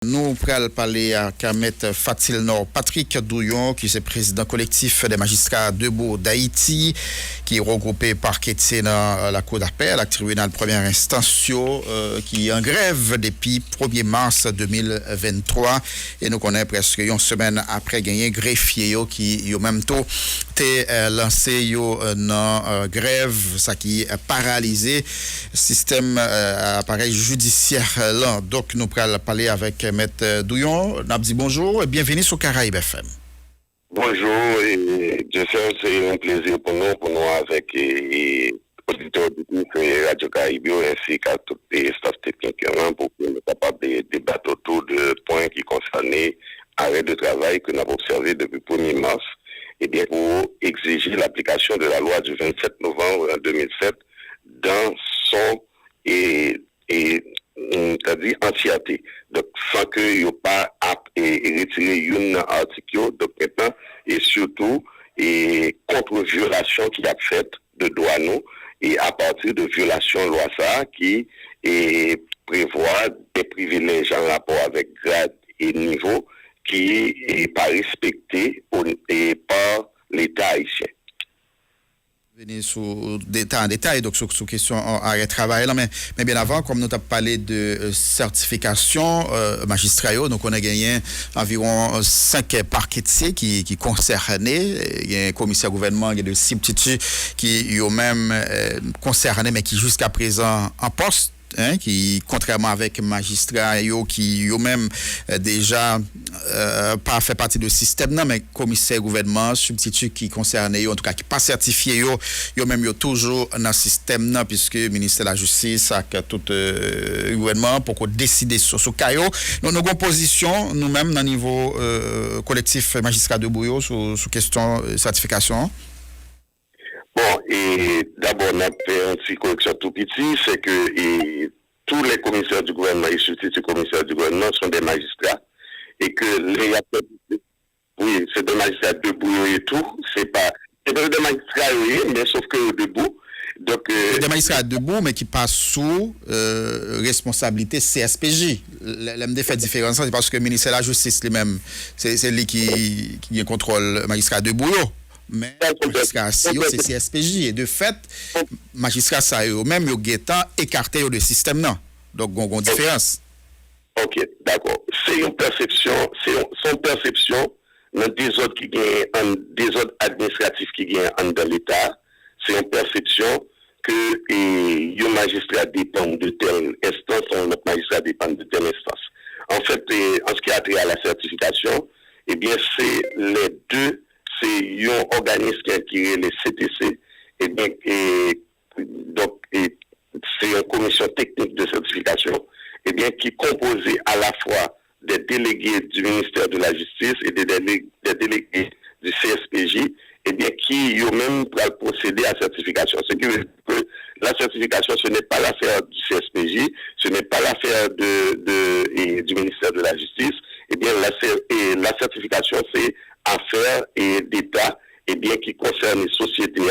Nous pourrons parler à Kamet Fatil Nord, Patrick Douillon, qui est président collectif des magistrats debout d'Haïti, qui est regroupé par Kétier dans la Cour d'appel, la tribunal première instance, qui est en grève depuis 1er mars 2023. Et nous connaissons presque une semaine après gagner greffier qui, au même temps, a lancé une grève, ça qui a paralysé le système appareil judiciaire là. Donc, nous pourrons parler avec Maître Douillon. Nous dit bonjour et bienvenue sur Caraïbes FM. Bonjour, et je sais c'est un plaisir pour nous avec les auditeurs de Radio Caraïbes ainsi qu'à tous les staff techniques pour que nous soyons capables de débattre autour de points qui concernent l'arrêt de travail que nous avons observé depuis le 1er mars, et bien pour exiger l'application de la loi du 27 novembre 2007 dans son c'est-à-dire entièreté. Donc, sans que il n'y ait pas à retirer un article, donc maintenant, et surtout, et contre violation qui a fait de droit nous, et à partir de violation loi ça, qui prévoit des privilèges en rapport avec grade et niveau, qui n'est pas respecté par l'État haïtien. Venir en détail donc sur question arrêt de travail là, mais bien avant, comme nous avons parlé de certification magistrat, donc on a gagné environ 5 parquetiers qui concernés. Il y a un commissaire gouvernement, il y a de 6 petits qui ont même concernés mais qui jusqu'à présent en poste. Qui, contrairement avec magistrats qui ont même déjà pas fait partie du système, non, mais commissaire gouvernement, substitut qui concerne, en tout cas qui pas certifié, yo même toujours dans le système, non, puisque le ministère de la Justice a tout gouvernement pour qu'on décide sur ce cas. Nous avons position, nous-mêmes, dans le niveau collectif magistrat de Bouillot, sur question certification. Bon, et d'abord, on a fait une petite correction tout petit, c'est que tous les commissaires du gouvernement et substituts commissaires du gouvernement sont des magistrats. Et que oui, c'est des magistrats debout et tout, c'est des magistrats, oui, mais sauf que debout. Donc, des magistrats debout, mais qui passent sous responsabilité CSPJ. L'MD fait différence, c'est parce que le ministère de la Justice lui-même, c'est lui qui contrôle magistrat debout. Mais magistrat c'est CSPJ et de fait magistrat ça même yo gétant écarté de système non. Donc on a différence. OK, d'accord. C'est une perception, son perception dans des autres qui gagnent des autres administratifs qui gagnent dans l'état, c'est une perception que un magistrat dépend de telle instance, un autre magistrat dépend de telle instance. En fait, en ce qui a trait à la certification, eh bien c'est les deux. C'est un organisme qui est le CTC, et bien, donc, c'est une commission technique de certification, et bien, qui est composée à la fois des délégués du ministère de la Justice et des délégués du CSPJ, et bien, qui eux-mêmes doivent procéder à la certification. Ce qui veut dire que la certification, ce n'est pas l'affaire du CSPJ, ce n'est pas l'affaire du ministère de la Justice, et bien, la certification, c'est affaires et d'État, et bien qui concerne les sociétés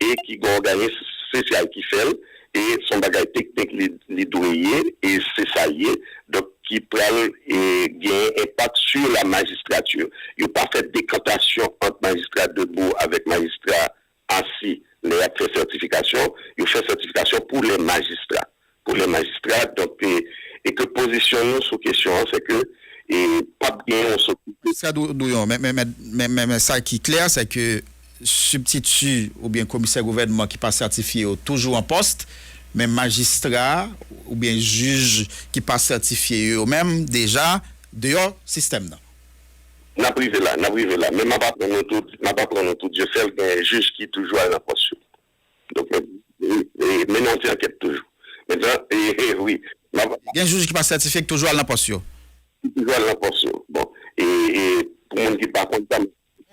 et qui organisme spécial qui fait et son bagage technique les douaniers et c'est ça y est donc qui prend et gain impact sur la magistrature. Il n'y a pas fait décantation entre magistrats debout avec magistrats assis les fait certification, il fait certification pour les magistrats. Pour les magistrats, donc et que positionnons sous question, c'est que et pas bien on s'occupe. Ça Douillon, mais ça qui est clair, c'est que substitut ou bien commissaire gouvernement qui pas certifié toujours en poste, mais magistrat ou bien juge qui pas certifié eux même déjà dehors système là. N'a privé là, mais m'a pas prendre tout, je sais un juge qui toujours à la poste. Donc mais non c'est enquête toujours. Maintenant oui, il y a un juge qui pas certifié toujours à la poste. Toujours à la poste. Bon et pour monde qui pas content.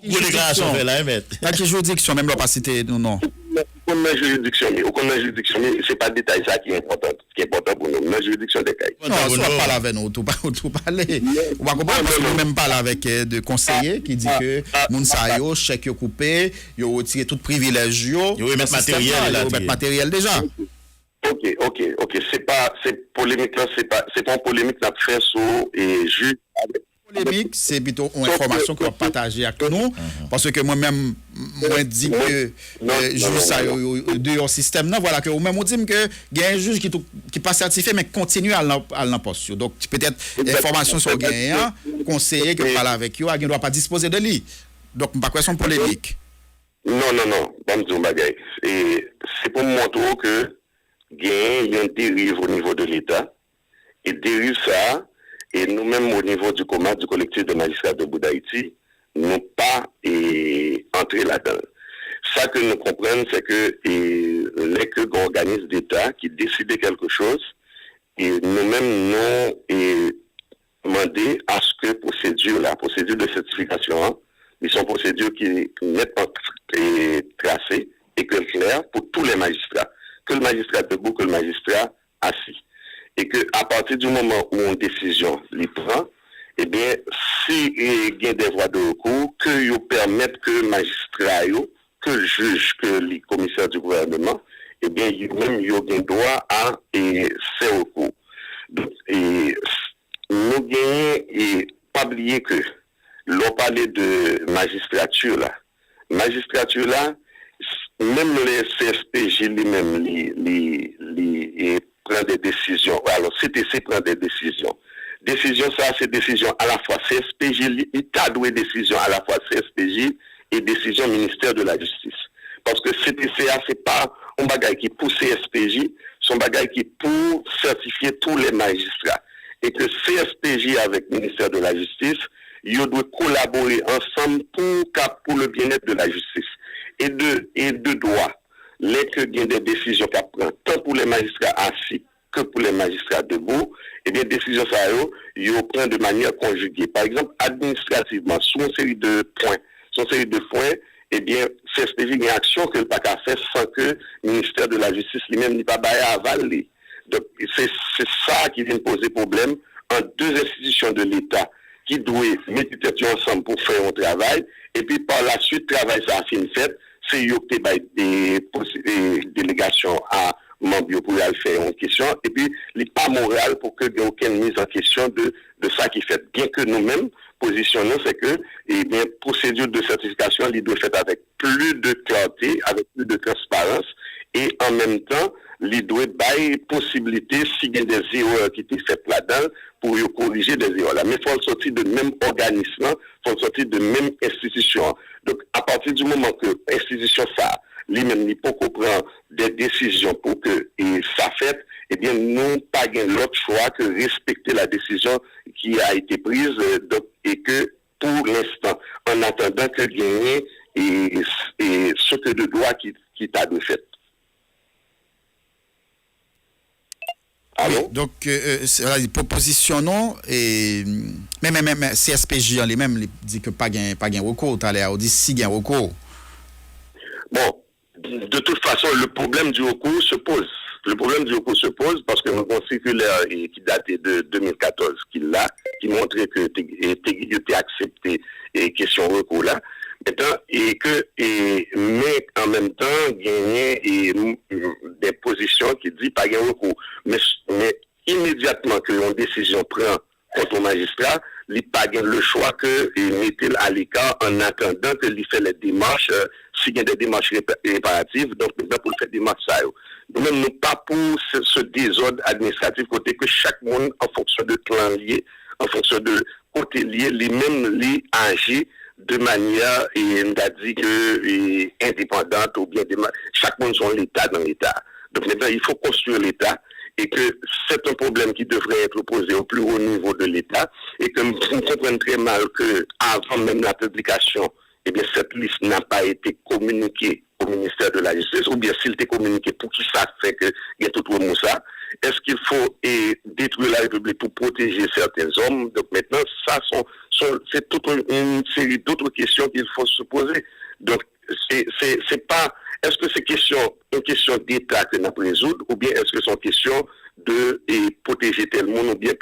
Déclaration fait là mettre. La juridiction même pas citer non. Au juridiction, c'est pas détail ça qui est important pour nous. La juridiction des cas. Non, soit parler avec nous, tout parler. On va comprendre parce que nous même parler avec de conseillers qui dit que moun sa yo chèque yo coupé, yo retiré tout privilège yo, yo mettre matériel déjà. ok. C'est polémique là, c'est pas une polémique n'a fait sur et juste. Polémique, c'est plutôt une information qu'on partage avec nous, parce que moi-même, moi dis que juge ça de système, non, voilà, que même on dit que il y a un juge qui pas certifié, mais continue à l'imposter. Donc, peut-être, l'information sur gagnant, conseiller que parle avec eux, il ne doit pas disposer de lui. Donc, pas question polémique. Non, bon, disons bagaille. C'est pour montrer que il y a une dérive au niveau de l'État, et dérive ça. Et nous-mêmes, au niveau du COMAT, du collectif de magistrats de d'Haïti, nous pas entré là-dedans. Ça que nous comprenons, c'est que les organismes d'État qui décident quelque chose, et nous-mêmes, nous demandé à ce que la procédure de certification, ils sont procédures qui n'est pas tracées et que claires pour tous les magistrats, que le magistrat debout, que le magistrat assis. Et que à partir du moment où une décision les prend, eh bien, si il y a des voies de recours, que ils permettent que le magistrat, que le juge, que les commissaires du gouvernement, eh bien, même ils ont droit à ces recours. Donc, nous gagnons et pas oublier que l'on parlait de magistrature là, même les CSPJ lui-même, prend des décisions. Alors, CTC prend des décisions. Décision, ça, c'est décision à la fois CSPJ, il a doué décision à la fois CSPJ et décision ministère de la Justice. Parce que CTCA, c'est pas un bagage qui pour CSPJ, c'est un bagage qui pour certifier tous les magistrats. Et que CSPJ avec ministère de la Justice, ils doivent collaborer ensemble pour le bien-être de la justice. Et de droit. Les que il y a des décisions qu'à prendre, tant pour les magistrats assis que pour les magistrats debout, et bien, décisions ça, ils prennent de manière conjuguée. Par exemple, administrativement, sur une série de points, eh bien, CSPJ, il y a une action que le PAC a fait sans que le ministère de la Justice lui-même n'ait pas baillé à avaler. Donc, c'est ça qui vient poser problème en deux institutions de l'État qui doivent mettre ensemble pour faire un travail, et puis par la suite, travail ça a fini fait, c'est des délégations à membres pour aller faire une question, et puis il n'est pas moral pour qu'il n'y ait aucune mise en question de ça qui fait. Bien que nous-mêmes, positionnons, c'est que procédure de certification, il doit être faite avec plus de clarté, avec plus de transparence, et en même temps, il doit avoir possibilité, s'il y a des erreurs qui étaient faites là-dedans, pour corriger des erreurs là. Mais il faut sortir de même organisme, il faut sortir de même institution. Donc, à partir du moment que l'institution ça, lui-même, il peut prendre des décisions pour que ça fait, eh bien, nous pas l'autre choix que respecter la décision qui a été prise, et que pour l'instant, en attendant que gagner et ce que de droit qui t'a de fait. Oui, donc, propositionnons et même CSPJ en lui-même dit que pas gain recours, tu as dit si gain recours. Bon, de toute façon, le problème du recours se pose. Parce que nous avons un circulaire qui datait de 2014 qui montrait que tu as accepté les questions recours là. Mais en même temps, gagner des positions qui disent pas gain recours. Mais immédiatement que une décision prend contre un magistrat, il n'a pas le choix que mettre à l'écart en attendant que il fait les démarches, s'il y a des démarches réparatives, donc maintenant pour faire des démarches ça. Nous ne pas pour ce désordre administratif côté que chaque monde, en fonction de clan lié, en fonction de côté lié, lui-même agit de manière, on a dit que indépendante ou bien chaque monde sont l'État dans l'État. Donc maintenant, il faut construire l'État et que c'est un problème qui devrait être posé au plus haut niveau de l'État et que nous comprenons très mal que avant même la publication, eh bien cette liste n'a pas été communiquée au ministère de la Justice, ou bien s'il était communiqué, pour qui ça fait qu'il y a tout le monde ça. Est-ce qu'il faut détruire la République pour protéger certains hommes? Donc maintenant, c'est toute une série d'autres questions qu'il faut se poser. Donc, c'est pas, est-ce que c'est une question d'État que nous avons résoudre, ou bien est-ce que c'est une question de protéger tel monde, ou bien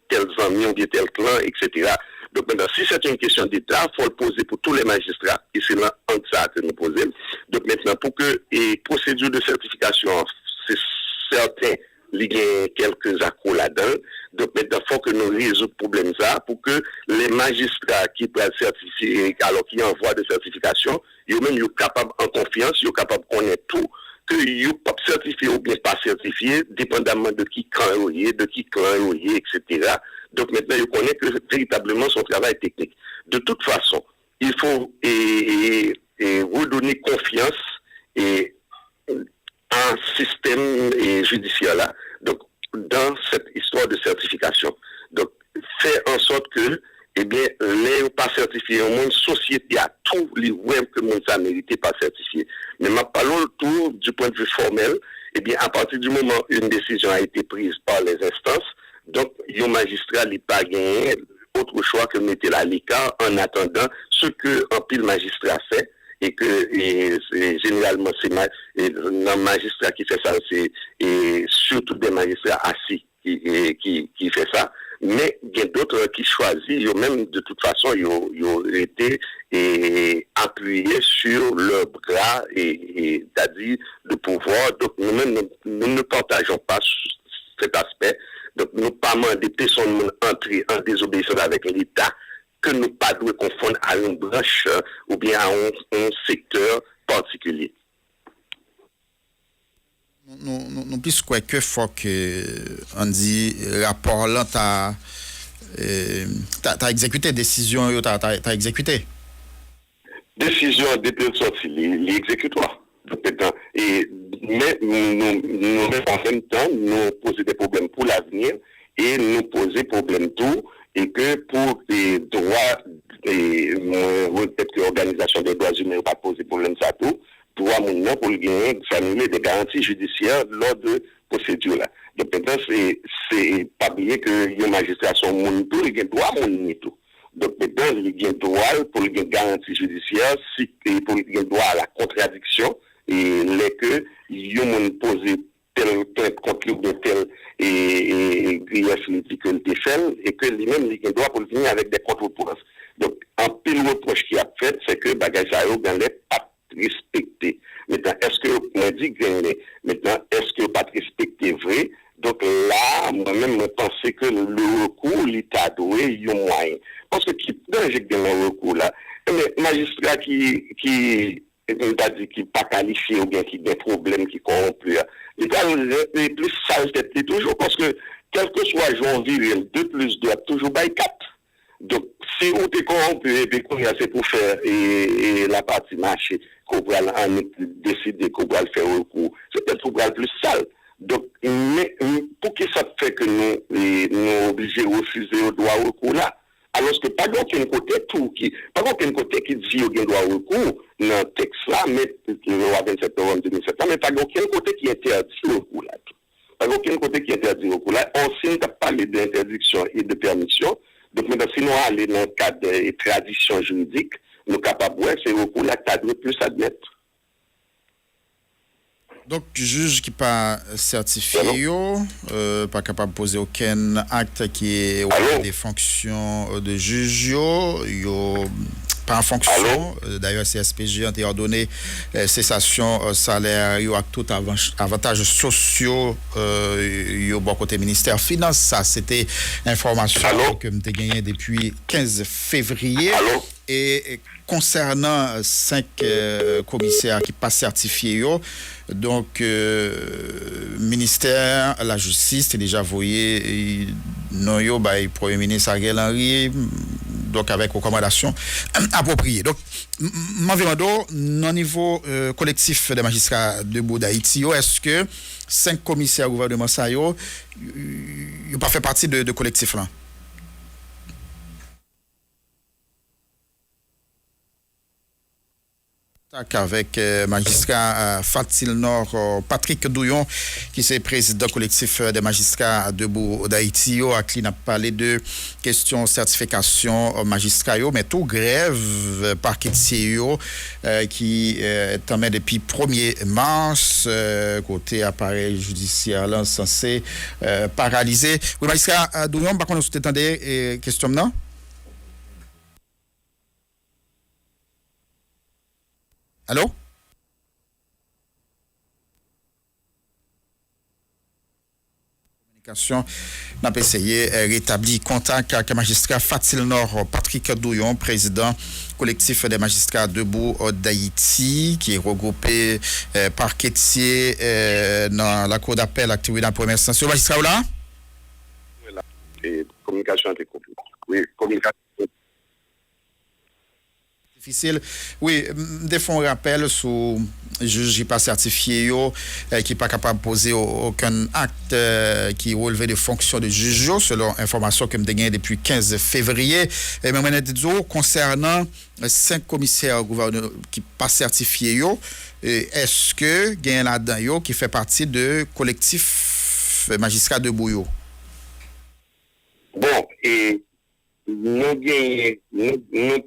tels amis, ou bien tel clan, etc. Donc maintenant, si c'est une question d'État, il faut le poser pour tous les magistrats, et c'est là en ça que nous posons. Donc maintenant, pour que les procédures de certification c'est certain, il y a quelques accros là-dedans. Donc maintenant, il faut que nous résoudre le problème ça pour que les magistrats qui peuvent certifier, alors qui envoient des certifications, eux-mêmes, ils sont capables en confiance, ils sont capables de connaître tout, que ils sont pas certifiés ou bien pas certifiés, dépendamment de qui clan de qui clan etc. Donc maintenant, ils connaissent que véritablement son travail technique. De toute façon, il faut redonner confiance et un système judiciaire là. Donc, dans cette histoire de certification. Donc, faire en sorte que, eh bien, les pas certifiés au monde, société à tous les web que monde ça mérité pas certifié. Mais ma parole tout du point de vue formel, eh bien, à partir du moment où une décision a été prise par les instances, donc, le magistrat n'a pas gagné autre choix que mettre à l'écart en attendant ce que un pile magistrat fait et que généralement c'est un magistrat qui fait ça, c'est surtout des magistrats assis qui fait ça, mais il y a d'autres qui choisissent, même de toute façon, ils ont été appuyés sur leur bras c'est-à-dire le pouvoir. Donc nous-mêmes, nous ne partageons pas cet aspect. Donc nous pas demander personne entrer en désobéissance avec l'État que nous pas devons confondre à une branche ou bien à un secteur particulier. Nous plus quoi que faut que on dit rapport là t'as exécuté décision t'as exécuté Décision depuis sorti l'exécutoire. Mais nous en même temps nous poser des problèmes pour l'avenir et nous poser problème tout et que pour les droits peut-être que l'organisation des droits humains pas poser problème ça tout droit maintenant pour gagner formuler des garanties judiciaires lors de procédure là. Donc maintenant c'est pas oublier que les magistrats sont mon tout ils ont droit mon tout. Donc maintenant il y a droit pour les garanties judiciaires et pour les droit à la contradiction et les que ils ont posé tel contre de tel et grief que le fait et que lui-même il doit pour venir avec des contre-preuves. Donc en pile reproche qui a fait c'est que bagage ça dans les pas respecté. Maintenant est-ce que on dit gagner maintenant est-ce que pas respecté vrai. Donc là moi-même je pensais que le recours l'état doué un moyen parce que qui danger dans le recours là mais magistrat qui t'a dit qui pas qualifié ou bien qui des problèmes qui corrompus l'État est plus sale tête toujours parce que quel que soit jour viril 2 plus 2 toujours by 4. Donc si on est corrompu et puis c'est pour faire et la partie marché qu'on va décider qu'on va le faire recours c'est peut-être pour plus sale. Donc mais pour que ça fait que nous obligés de refuser le droit au recours là alors que pas d'aucun côté tout qui pas d'aucun côté qui dit au droit au recours dans le texte là mais le loi 27 novembre 2007 mais pas d'aucun côté qui interdit le recours là pas d'aucun côté qui interdit le recours là on signe parler d'interdiction et de permission donc maintenant si nous allons dans le cadre de tradition juridique nous capables ouais c'est recours là cadre plus admettre. Donc, juge qui pas certifié, pas capable de poser aucun acte qui est des fonctions de juge, pas en fonction. D'ailleurs, CSPJ a ordonné cessation salaire à tout avantages sociaux bon côté ministère Finance. Ça, c'était information que j'ai gagnée depuis 15 février. Et concernant 5 commissaires qui pas certifiés, donc ministère la justice est déjà voyé non yo bah premier ministre Ariel Henry donc avec recommandation appropriée. Donc m'environ non niveau collectif des magistrats de d'Haïti est-ce que 5 commissaires gouvernement ça yo pas fait partie de collectif là? Avec magistrat Fatil Nord Patrick Douillon qui est président collectif des magistrats debout d'Haïti a parlé de question certification magistrat mais tout grève parquet qui est en main depuis 1er mars côté appareil judiciaire là censé paralyser. Oui magistrat Douillon par contre vous attendez question non? Allô? n'a pas essayé rétablir contact avec le magistrat Fatil Nord Patrick Douillon, président collectif des magistrats debout d'Haïti, qui est regroupé par Kétier dans la cour d'appel activée dans la première instance. Magistrat là? Et communication était compliquée. Oui, communication. Difficile. Oui, des fois on rappelle sur juge qui pas certifié yo, qui pas capable de poser aucun acte qui relevé de fonction de juge selon information que me gagné depuis 15 février. Et même concernant 5 commissaires gouverneurs qui pas certifiés yo, est-ce que gagne là-dedans yo qui fait partie de collectif magistrat de Bouyo? Bon, et nous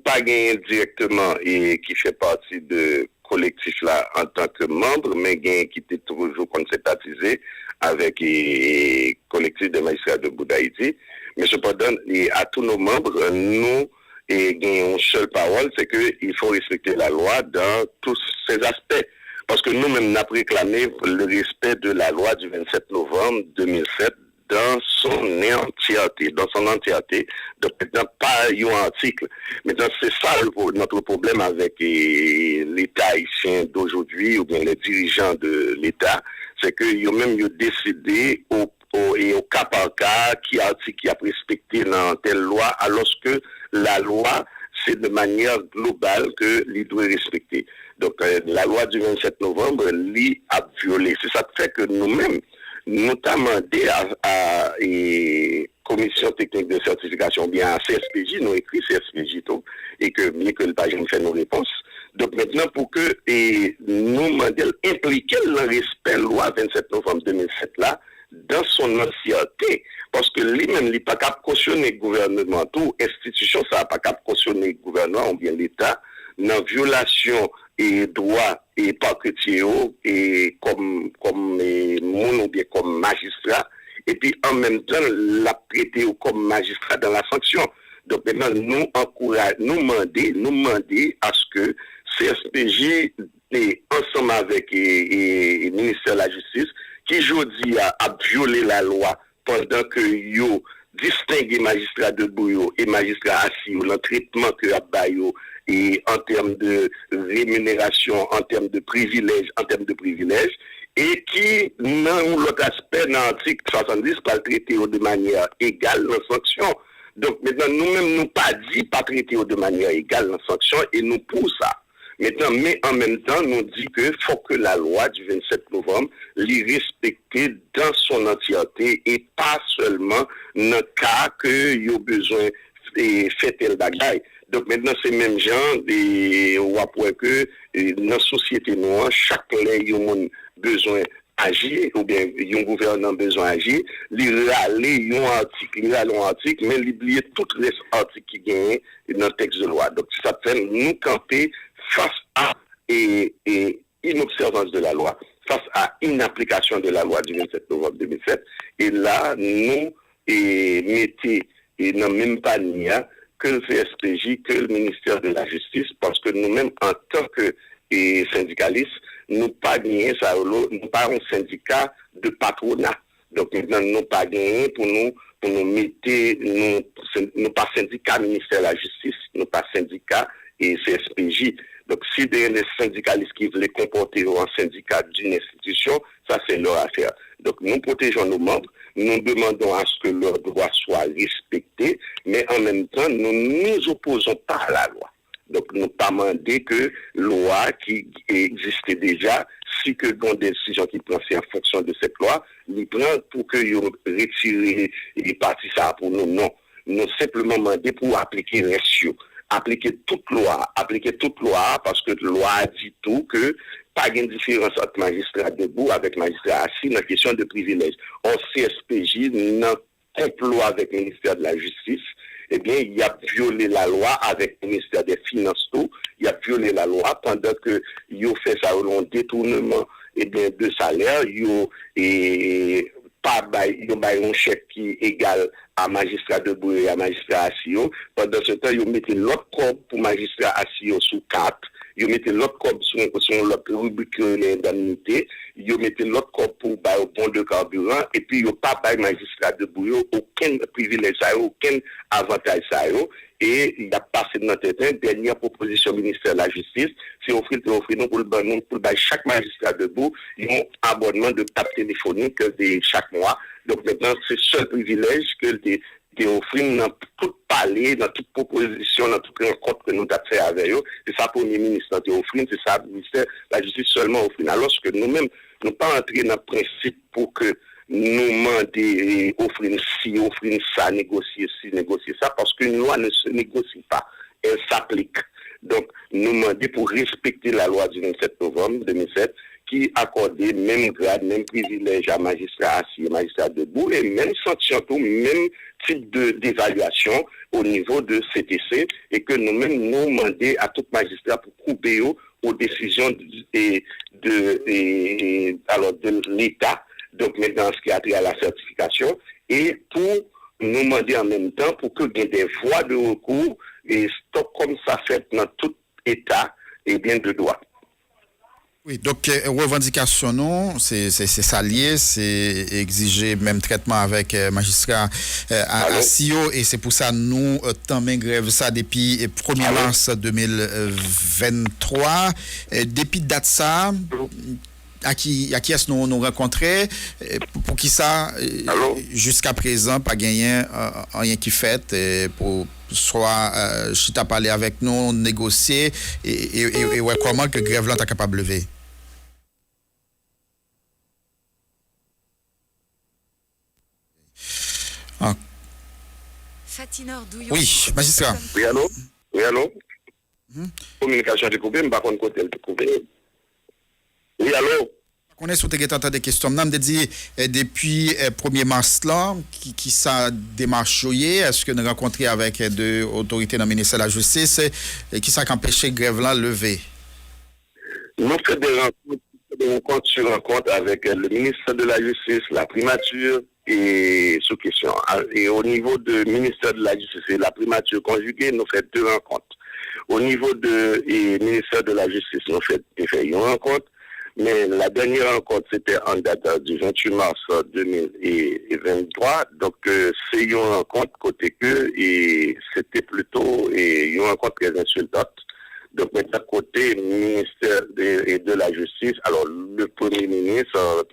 pas gagné directement et qui fait partie de collectif là en tant que membre, mais gagné qui était toujours concertatisé avec le collectif des magistrats de Boudaïti. Mais cependant, à tous nos membres, nous gagnons une seule parole, c'est qu'il faut respecter la loi dans tous ses aspects. Parce que nous-mêmes, nous avons réclamé le respect de la loi du 27 novembre 2007 dans son entièreté. Donc maintenant, pas un article. Maintenant, c'est ça notre problème avec l'État haïtien d'aujourd'hui, ou bien les dirigeants de l'État, c'est qu'ils ont même décidé au cas par cas qui article qui a respecté dans telle loi, alors que la loi, c'est de manière globale que l'État doit respecter. Donc la loi du 27 novembre, l'État a violé. C'est ça qui fait que nous-mêmes, notamment à la commission technique de certification, bien à CSPJ, nous écrit CSPJ tout, et que bien que le page nous fait nos réponses. Donc maintenant, pour que nous demandons impliquer le respect de la loi 27 novembre 2007 là, dans son ancienneté, parce que lui-même, il n'est pas capable de cautionner le gouvernement, tout institution, ça n'a pas capable de cautionner le gouvernement, ou bien l'État, dans violation et droit et pas chrétien et comme moun ou bien comme magistrat, et puis en même temps la prêter comme magistrat dans la sanction. Donc maintenant nous encourageons, nous demander à ce que CSPJ ensemble avec le ministère de la Justice qui aujourd'hui a violé la loi pendant que yo distinguer magistrat de Bouyo et magistrat assis le traitement que Abayo et en termes de rémunération, en termes de privilèges, et qui, dans l'autre aspect, dans l'article 70, pas traiter de manière égale la sanction. Donc maintenant, nous-mêmes, nous pas dit pas traiter de manière égale la sanction, et nous pour ça. Maintenant, mais en même temps, nous dit que faut que la loi du 27 novembre l'y respecter dans son entièreté et pas seulement dans le cas que y a besoin de faire tel bagaille. Donc maintenant, c'est même gens, on voit que dans la société noire, chaque lait a besoin d'agir, ou bien un gouvernement besoin d'agir, il râler un article, mais il oublie tous les articles qui gagnent dans le texte de loi. Donc ça fait nous camper face à inobservance de la loi, face à inapplication de la loi du 27 novembre 2007. Et là, nous mettons dans le même panier que le CSPJ, que le ministère de la Justice, parce que nous-mêmes, en tant que syndicalistes, nous pas gagné ça, nous pas un syndicat de patronat. Donc maintenant, nous pas gagné pour nous mettre, nous pas syndicat ministère de la Justice, nous pas syndicat et CSPJ. Donc si des syndicalistes qui veulent comporter en syndicat d'une institution, ça c'est leur affaire. Donc nous protégeons nos membres, nous demandons à ce que leurs droits soient respectés, mais en même temps, nous ne nous opposons pas à la loi. Donc nous pas demander que loi qui existait déjà, si que dans des décisions qui prennent en fonction de cette loi, nous prend pour que vous retirez les parties ça pour nous. Non, nous simplement demander pour appliquer les ratios. Appliquer toute loi, parce que la loi dit tout que pas de différence entre magistrat debout avec magistrat assis dans la question de privilèges. En CSPJ, dans complot avec le ministère de la Justice, eh bien, il a violé la loi avec le ministère des Finances, tout. Il a violé la loi pendant que il a fait ça au détournement de salaire, il a un chèque qui est égal à magistrat debout et à magistrat assis. Pendant ce temps, il a mis l'autre corps pour magistrat assis sous 4 ils mettent l'autre corps sur l'autre rubrique l'indemnité, ils mettent l'autre corps pour un bon de carburant, et puis ils pas par magistrat de bouillon aucun privilège, aucun avantage, et il a passé dans notre dernière proposition ministère de la Justice, c'est offrir nous pour chaque magistrat debout, ils ont un abonnement de tape téléphonique chaque mois. Donc maintenant, c'est le seul privilège que qui offrent dans tout palais, dans toute proposition, dans toute rencontre que nous avons fait avec eux. C'est ça pour le ministre qui offre, c'est ça le ministère de la Justice seulement offre. Alors que nous-mêmes, nous ne pas entrer dans le principe pour que nous demander offrir ci, offrir ça, négocier ci, négocier ça, parce qu'une loi ne se négocie pas, elle s'applique. Donc, nous demander pour respecter la loi du 27 novembre 2007, qui accordait même grade, même privilège à magistrat assis et magistrat debout, et même sanction, tout, même type d'évaluation au niveau de CTC, et que nous-mêmes nous demandons à tout magistrat pour couper aux décisions de l'État, donc maintenant ce qui a trait à la certification, et pour nous demander en même temps pour que il y ait des voies de recours, et stop comme ça fait dans tout État, et bien de droit. Oui, donc revendication non, c'est ça lié, c'est exiger même traitement avec magistrat à CIO, et c'est pour ça nous tant grève ça depuis 1er mars 2023. Depuis date ça à qui est-ce nous rencontrer pour qui ça jusqu'à présent pas gagné rien qui fait pour soit chita parler avec nous, négocier et ouais, comment que grève là t'es capable de lever. Ah. Fatinor Douillon. Oui, magistrat. Oui, allô? Oui, allô? Communication de coupé, mais par contre, côté de coupé. Oui, allô? On est sur tes des questions. Nous avons dit depuis 1er mars là, qui ça démarche, est-ce que nous rencontrons avec deux autorités dans le ministère de la Justice et qui ça empêché grève là lever? Nous faisons des rencontres sur rencontre avec le ministère de la Justice, la primature et sous question. Et au niveau du ministère de la Justice et la primature conjuguée, nous faisons 2 rencontres. Au niveau du ministère de la Justice, nous faisons une rencontre. Mais la dernière rencontre, c'était en date du 28 mars 2023. Donc, c'est une rencontre côté que, et c'était plutôt une rencontre très insultante. Donc, maintenant, côté ministère de la Justice, alors, le Premier ministre,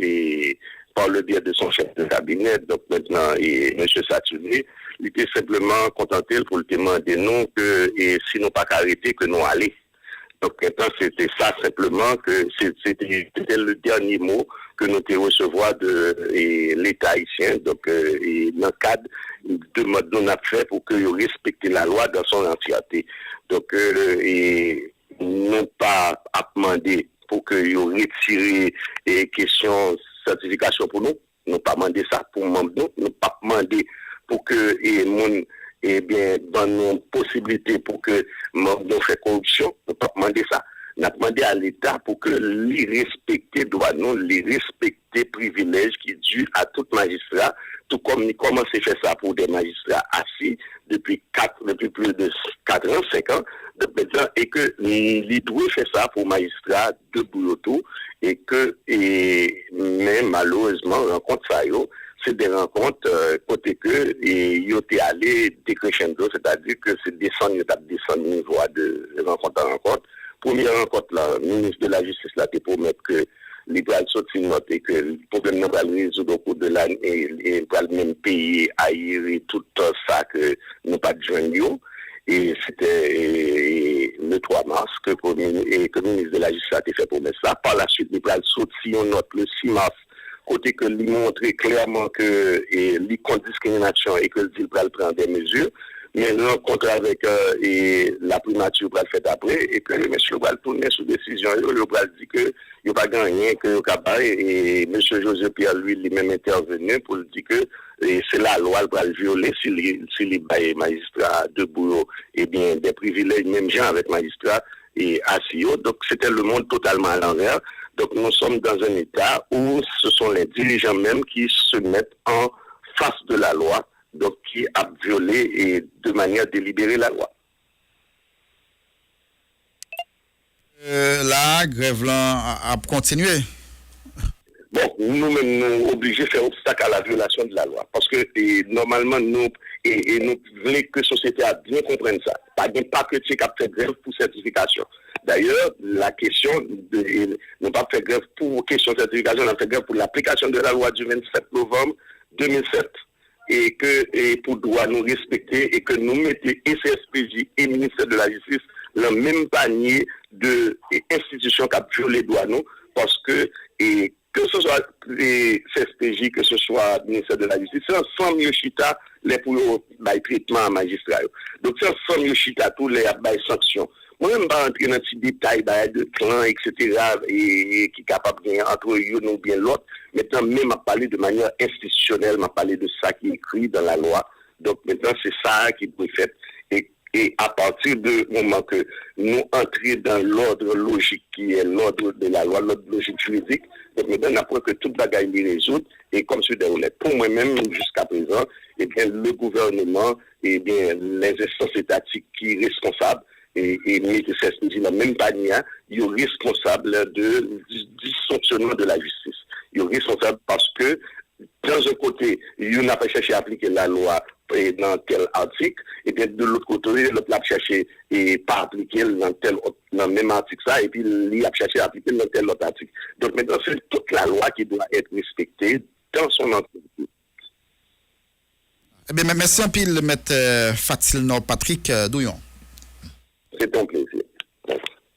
par le biais de son chef de cabinet, donc maintenant, M. Satouné, il était simplement contenté pour le demander non que, et si nous pas arrêté, que nous allons. Donc, maintenant, c'était ça simplement, que c'était le dernier mot que nous devons recevoir de l'État haïtien. Donc, dans le cadre de mode qu'on a fait pour que vous respectez la loi dans son entièreté. Donc, non pas à demander pour que vous retirez les questions certification pour nous. Nous pas demander ça pour nous. Nous pas demander pour que dans nos possibilités pour que nous fait corruption, nous pas demander ça. Nous avons demandé à l'État pour que les respecter droits, nous les respecter privilèges qui dû à tout magistrat, tout comme nous commençons à faire ça pour des magistrats assis depuis plus de 4 ans, 5 ans, et que nous devons faire ça pour magistrats de Boulotou, et que, mais malheureusement, rencontre ça, c'est des rencontres côté que ils étaient allés décrescendo, c'est-à-dire que c'est descendre niveau de rencontre en rencontre. Première rencontre là, le ministre de la Justice là te promet que l'idéal sorti note et que le problème va le résoudre au cours de l'année et va le même payer et tout ça que nous pas de joindre. Et c'était le 3 mars que le ministre de la Justice a fait promesse ça. Par la suite, il va le sortir note le 6 mars. Côté que lui montrer clairement que lui compte discrimination et que il va prendre des mesures, mais rencontre avec la primature va le faire après et que le monsieur va tourner sous décision, il va dire que il va gagner que le cabaret et monsieur José Pierre lui-même intervenu pour dire que c'est la loi qui va le violer s'il baille magistrat de boulot et bien des privilèges même gens avec magistrat et ACIO. Donc c'était le monde totalement à l'envers. Donc nous sommes dans un état où ce sont les dirigeants même qui se mettent en face de la loi, donc qui a violé et de manière délibérée la loi. La grève là a continué. Bon, nous-mêmes, nous obligés de faire obstacle à la violation de la loi. Parce que normalement, nous voulons que la société a bien comprenne ça. Pas que tu as fait grève pour certification. D'ailleurs, la question de nous pas fait grève pour question de certification, on a fait grève pour l'application de la loi du 27 novembre 2007 et pour droit nous respecter et que nous mettions SSPJ et ministère de la Justice dans le même panier de institutions qui ont violé les droits nous parce que que ce soit les CSPJ, que ce soit le ministère de la Justice, c'est ensemble Yoshita les pour le traitement à magistrat. Donc c'est ensemble Yoshita tous les sanctions. Moi-même, je ne vais pas entrer dans ces détails de clans, etc., et qui est capable de gagner entre eux ou bien l'autre. Maintenant, même à parler de manière institutionnelle, à parler de ça qui est écrit dans la loi. Donc maintenant, c'est ça qui doit être fait. Et à partir du moment que nous entrons dans l'ordre logique qui est l'ordre de la loi, l'ordre logique juridique, donc maintenant, après que toute bagaille est résoute, et comme je disais, pour moi-même, jusqu'à présent, eh bien, le gouvernement, eh bien, les instances étatiques qui sont responsables, et MTCS dans le même panier, ils sont responsables du dysfonctionnement de la justice. Ils sont responsables parce que, dans un côté, ils n'ont pas cherché à appliquer la loi dans tel article, et bien de l'autre côté, l'autre a cherché et pas appliquer dans le même article ça, et puis il a cherché à appliquer dans tel autre article. Donc maintenant, c'est toute la loi qui doit être respectée dans son entreprise. Eh bien, merci un pile, M. Fatil Patrick Douillon. C'est un plaisir.